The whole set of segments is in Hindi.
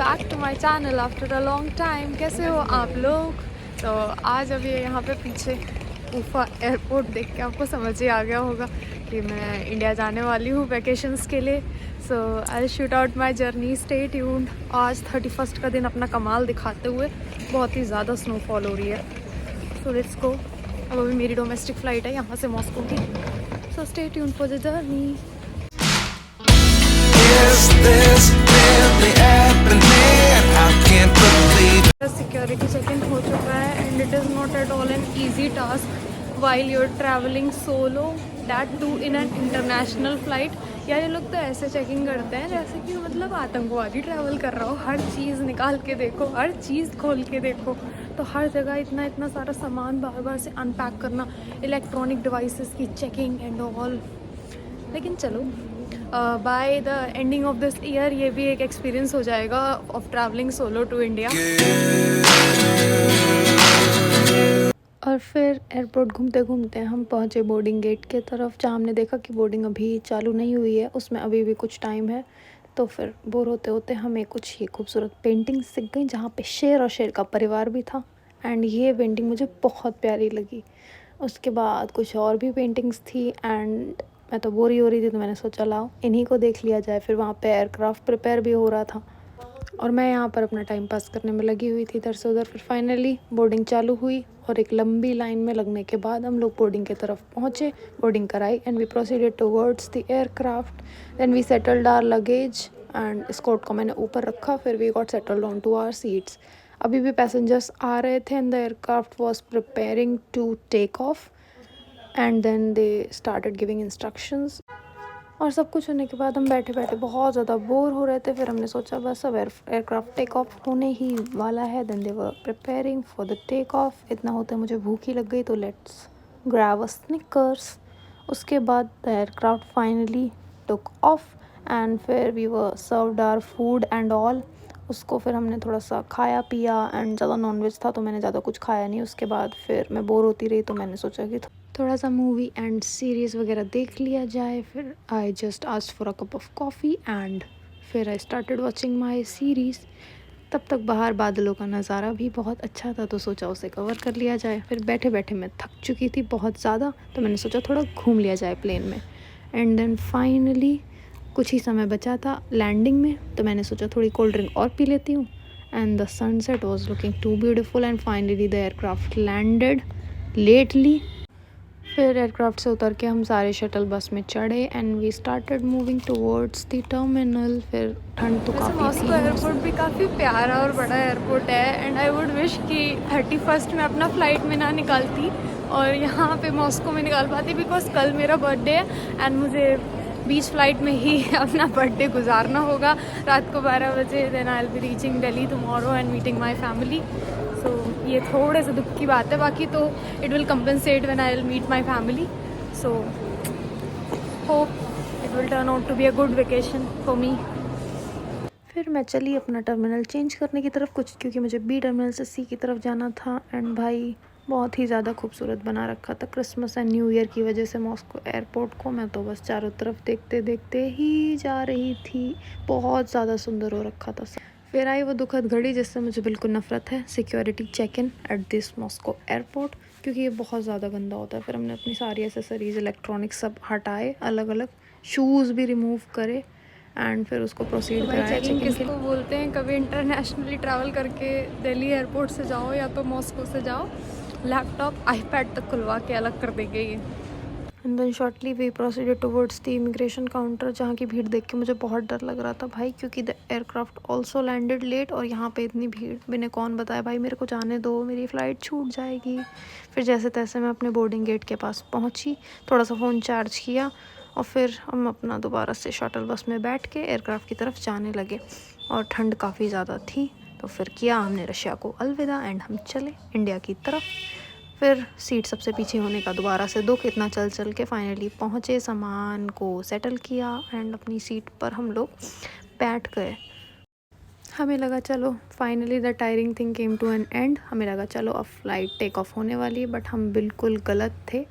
Back to my channel after a long time. कैसे हो आप लोग? तो आज अभी यहाँ पे पीछे उफा एयरपोर्ट देख के आपको समझ ही आ गया होगा कि मैं इंडिया जाने वाली हूँ वैकेशंस के लिए। So I shoot out my journey, stay tuned. आज 31st का दिन अपना कमाल दिखाते हुए बहुत ही ज़्यादा स्नोफॉल हो रही है। So let's go. अब अभी मेरी डोमेस्टिक फ़्लाइट है यहाँ से मॉस्को की। So stay tuned for the journey. Security check in हो चुका है and it is not at all an easy task while you are travelling solo, that too in an international flight. यार ये लोग तो ऐसे चेकिंग करते हैं जैसे कि मतलब आतंकवादी ट्रैवल कर रहा हो। हर चीज़ निकाल के देखो, हर चीज़ खोल के देखो। तो हर जगह इतना इतना सारा सामान बार बार से अनपैक करना, इलेक्ट्रॉनिक डिवाइसेस की चेकिंग एंड ऑल। लेकिन चलो, by the ending of this year ये भी एक एक्सपीरियंस हो जाएगा of travelling solo to India. और फिर एयरपोर्ट घूमते घूमते हम पहुंचे बोर्डिंग गेट के तरफ, जहाँ हमने देखा कि बोर्डिंग अभी चालू नहीं हुई है, उसमें अभी भी कुछ टाइम है। तो फिर बोर होते होते हमें कुछ ये खूबसूरत पेंटिंग्स दिख गई जहाँ पे शेर और शेर का परिवार भी था एंड ये पेंटिंग मुझे बहुत प्यारी लगी। उसके बाद कुछ और भी पेंटिंग्स थी एंड मैं तो बोर ही हो रही थी, तो मैंने सोचा लाओ इन्हीं को देख लिया जाए। फिर वहाँ पे एयरक्राफ्ट प्रिपेयर भी हो रहा था और मैं यहाँ पर अपना टाइम पास करने में लगी हुई थी इधर से उधर। फिर फाइनली बोर्डिंग चालू हुई और एक लंबी लाइन में लगने के बाद हम लोग बोर्डिंग की तरफ पहुँचे, बोर्डिंग कराई and we proceeded towards the aircraft. Then we settled our luggage and स्कॉट को मैंने ऊपर रखा। फिर we got settled on to our seats. अभी भी पैसेंजर्स आ रहे थे and the aircraft was preparing to take off and then they started giving instructions. और सब कुछ होने के बाद हम बैठे बैठे बहुत ज़्यादा बोर हो रहे थे। फिर हमने सोचा बस अब एयरक्राफ्ट टेक ऑफ होने ही वाला है। Then they were preparing for the take off. इतना होते मुझे भूख ही लग गई, तो लेट्स ग्रैब अ स्निकर्स। उसके बाद the aircraft finally took off and फिर we were served our food and all. उसको फिर हमने थोड़ा सा खाया पिया एंड ज़्यादा नॉनवेज था तो मैंने ज़्यादा कुछ खाया नहीं। उसके बाद फिर मैं बोर होती रही तो मैंने सोचा कि थोड़ा सा मूवी एंड सीरीज़ वगैरह देख लिया जाए। फिर I just asked for a cup of coffee and फिर I started watching my series. तब तक बाहर बादलों का नज़ारा भी बहुत अच्छा था तो सोचा उसे कवर कर लिया जाए। फिर बैठे बैठे मैं थक चुकी थी बहुत ज़्यादा, तो मैंने सोचा थोड़ा घूम लिया जाए प्लेन में। एंड देन फाइनली कुछ ही समय बचा था लैंडिंग में, तो मैंने सोचा थोड़ी कोल्ड ड्रिंक और पी लेती हूँ। And the sunset was looking too beautiful and finally the aircraft landed lately. फिर एयरक्राफ्ट से उतर के हम सारे शटल बस में चढ़े and we started moving towards the terminal. फिर ठंड तो काफ़ी थी। मॉस्को एयरपोर्ट भी काफ़ी प्यारा और बड़ा एयरपोर्ट है एंड आई वुड विश कि 31st में अपना फ़्लाइट में ना निकालती और यहाँ पे मॉस्को में निकाल पाती, बिकॉज कल मेरा बर्थडे है एंड मुझे बीच फ़्लाइट में ही अपना बर्थडे गुजारना होगा रात को 12 बजे। Then I will be reaching Delhi tomorrow and meeting my family. So ये थोड़े से दुख की बात है, बाकी तो it will compensate when I will meet my family. So hope it will turn out to be a good vacation for me. फिर मैं चली अपना टर्मिनल चेंज करने की तरफ कुछ, क्योंकि मुझे बी टर्मिनल से सी की तरफ जाना था। एंड भाई बहुत ही ज़्यादा खूबसूरत बना रखा था क्रिसमस एंड न्यू ईयर की वजह से मॉस्को एयरपोर्ट को। मैं तो बस चारों तरफ देखते देखते ही जा रही थी, बहुत ज़्यादा सुंदर हो रखा था सब। फिर आई वो दुखद घड़ी जिससे मुझे बिल्कुल नफरत है, security check in at this Moscow airport, क्योंकि ये बहुत ज़्यादा गंदा होता है। फिर हमने अपनी सारी एसेसरीज इलेक्ट्रॉनिक्स सब हटाए, अलग अलग शूज़ भी रिमूव करे एंड फिर उसको प्रोसीड कराया चेकिंग किसको बोलते हैं। कभी इंटरनेशनली ट्रैवल करके दिल्ली एयरपोर्ट से जाओ या तो मॉस्को से जाओ, लैपटॉप आईपैड तक खुलवा के अलग कर देंगे ये। And then shortly we proceeded towards the immigration counter, जहाँ की भीड़ देख के मुझे बहुत डर लग रहा था भाई, क्योंकि the aircraft also landed late और यहाँ पे इतनी भीड़। मैंने कौन बताया भाई मेरे को जाने दो, मेरी फ़्लाइट छूट जाएगी। फिर जैसे तैसे मैं अपने बोर्डिंग गेट के पास पहुँची, थोड़ा सा फ़ोन चार्ज किया और फिर हम अपना दोबारा से शटल बस में बैठ के एयरक्राफ्ट की तरफ जाने लगे। और ठंड काफ़ी ज़्यादा थी तो फिर किया हमने रशिया को अलविदा एंड हम चले इंडिया की तरफ। फिर सीट सबसे पीछे होने का दोबारा से दुख, इतना चल चल के फाइनली पहुँचे, सामान को सेटल किया एंड अपनी सीट पर हम लोग बैठ गए। हमें लगा चलो finally the tiring thing came to an end, हमें लगा चलो अब फ्लाइट टेक ऑफ होने वाली है, बट हम बिल्कुल गलत थे।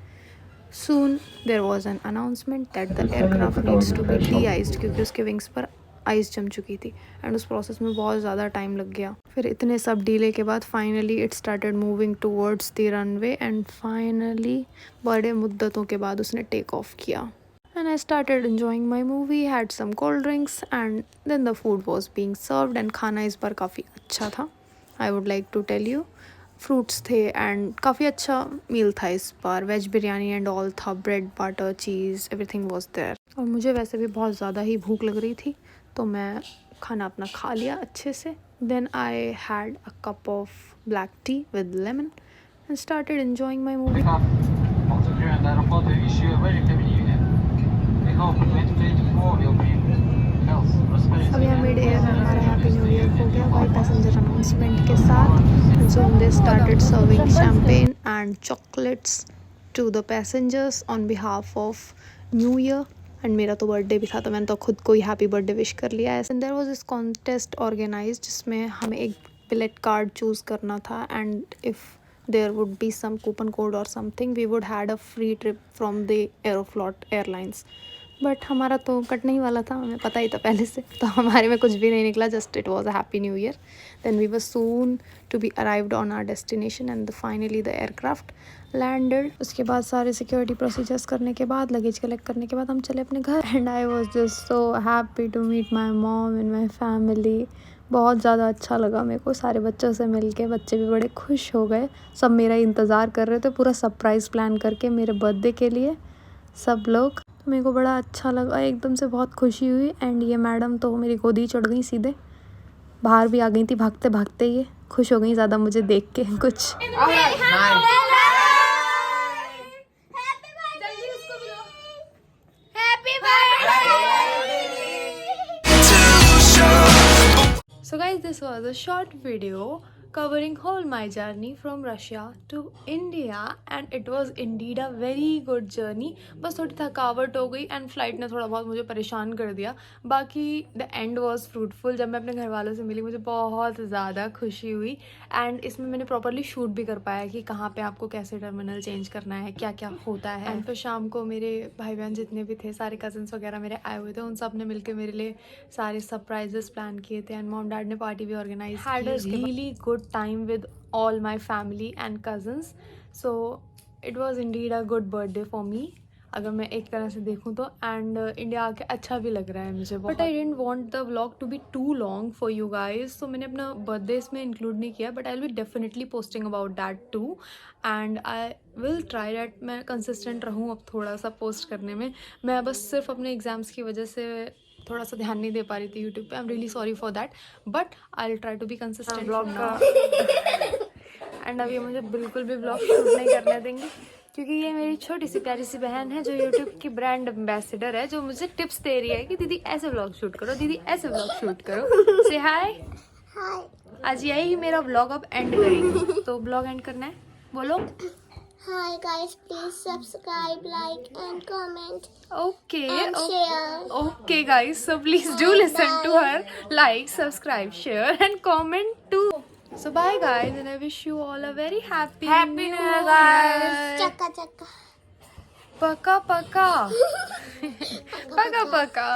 Soon there was an announcement that the aircraft needs to be de-iced, क्योंकि उसके विंग्स पर आइस जम चुकी थी एंड उस प्रोसेस में बहुत ज़्यादा टाइम लग गया। फिर इतने सब डीले के बाद finally it started moving towards the runway and finally बड़े मुद्दतों के बाद उसने टेक ऑफ किया। And I started enjoying my movie, had some cold drinks and then the food was being served and खाना इस बार काफ़ी अच्छा था। I would like to tell you, fruits थे एंड काफ़ी अच्छा मील था इस बार, वेज बिरयानी एंड ऑल था, bread butter cheese everything was there. और मुझे वैसे भी बहुत ज़्यादा ही भूख लग रही थी तो मैं खाना अपना खा लिया अच्छे से। Then I had a cup of black tea with lemon and started enjoying my movie. अभी हम मिड एयर में हमारा हैप्पी न्यू ईयर हो गया वाई पैसेंजर अनाउंसमेंट के साथ। So they started serving champagne and chocolates to the passengers on behalf of new year and मेरा तो बर्थडे भी था तो मैंने तो खुद को ही हैप्पी बर्थडे विश कर लिया है। And there was this contest organised जिसमें हमें एक बिलेट कार्ड चूज़ करना था and if there would be some coupon code or something we would had a free trip from the Aeroflot Airlines, but हमारा तो कटने ही वाला था, हमें पता ही था पहले से, तो हमारे में कुछ भी नहीं निकला, just it was a happy new year. Then we were soon to be arrived on our destination and finally the aircraft landed. उसके बाद सारे सिक्योरिटी प्रोसीजर्स करने के बाद, लगेज कलेक्ट करने के बाद हम चले अपने घर and I was just so happy to meet my mom and my family. बहुत ज़्यादा अच्छा लगा मेरे को सारे बच्चों से मिल के, बच्चे भी बड़े खुश हो गए, सब मेरा इंतज़ार कर रहे थे, पूरा सरप्राइज़ प्लान करके मेरे बर्थडे के लिए सब लोग। तो मेरे को बड़ा अच्छा लगा, एकदम से बहुत खुशी हुई। एंड ये मैडम तो मेरी गोदी चढ़ गई, सीधे बाहर भी आ गई थी भागते भागते, ये खुश हो गई ज़्यादा मुझे देख के कुछ। So guys, this was a short video covering whole my journey from Russia to India and it was indeed a very good journey। बस थोड़ी थकावट हो गई एंड फ्लाइट ने थोड़ा बहुत मुझे परेशान कर दिया, बाकी द एंड वाज फ्रूटफुल। जब मैं अपने घर वालों से मिली मुझे बहुत ज़्यादा खुशी हुई एंड इसमें मैंने प्रॉपरली शूट भी कर पाया कि कहाँ पे आपको कैसे टर्मिनल चेंज करना है, क्या क्या होता है। एंड फिर शाम को मेरे भाई बहन जितने भी थे, सारे कज़न्स वगैरह मेरे आए हुए थे, उन सब ने मिलकर मेरे लिए सारे सरप्राइजेस प्लान किए थे एंड मॉम डैड ने पार्टी भी organise had a really good time with all my family and cousins, so it was indeed a good birthday for me अगर मैं एक तरह से देखूँ तो। एंड इंडिया आके अच्छा भी लग रहा है मुझे, but I don't want the vlog to be too long for you guys, तो मैंने अपना बर्थडे इसमें इंक्लूड नहीं किया, but I will be definitely posting about that too and I will try that मैं कंसिस्टेंट रहूँ अब थोड़ा सा पोस्ट करने में। मैं बस सिर्फ अपने एग्ज़ाम्स की वजह से थोड़ा सा ध्यान नहीं दे पा रही थी यूट्यूब पे, I am really sorry for that, but I will try to be consistent blog का। एंड अब ये मुझे बिल्कुल भी ब्लॉग शूट नहीं करने देंगे क्योंकि ये मेरी छोटी सी प्यारी सी बहन है जो यूट्यूब की ब्रांड एम्बेसडर है, जो मुझे टिप्स दे रही है कि दीदी ऐसे ब्लॉग शूट करो, दीदी ऐसे ब्लॉग शूट करो। से हाय। आज यही मेरा ब्लॉग अब एंड करेंगे, तो ब्लॉग एंड करना है, बोलो। Hi guys, please subscribe, like and comment. Okay. And share. Okay guys, so please do listen to her. Like, subscribe, share and comment too. So bye guys and I wish you all a very happy new year guys. Chaka chaka. Paka paka. Paka paka.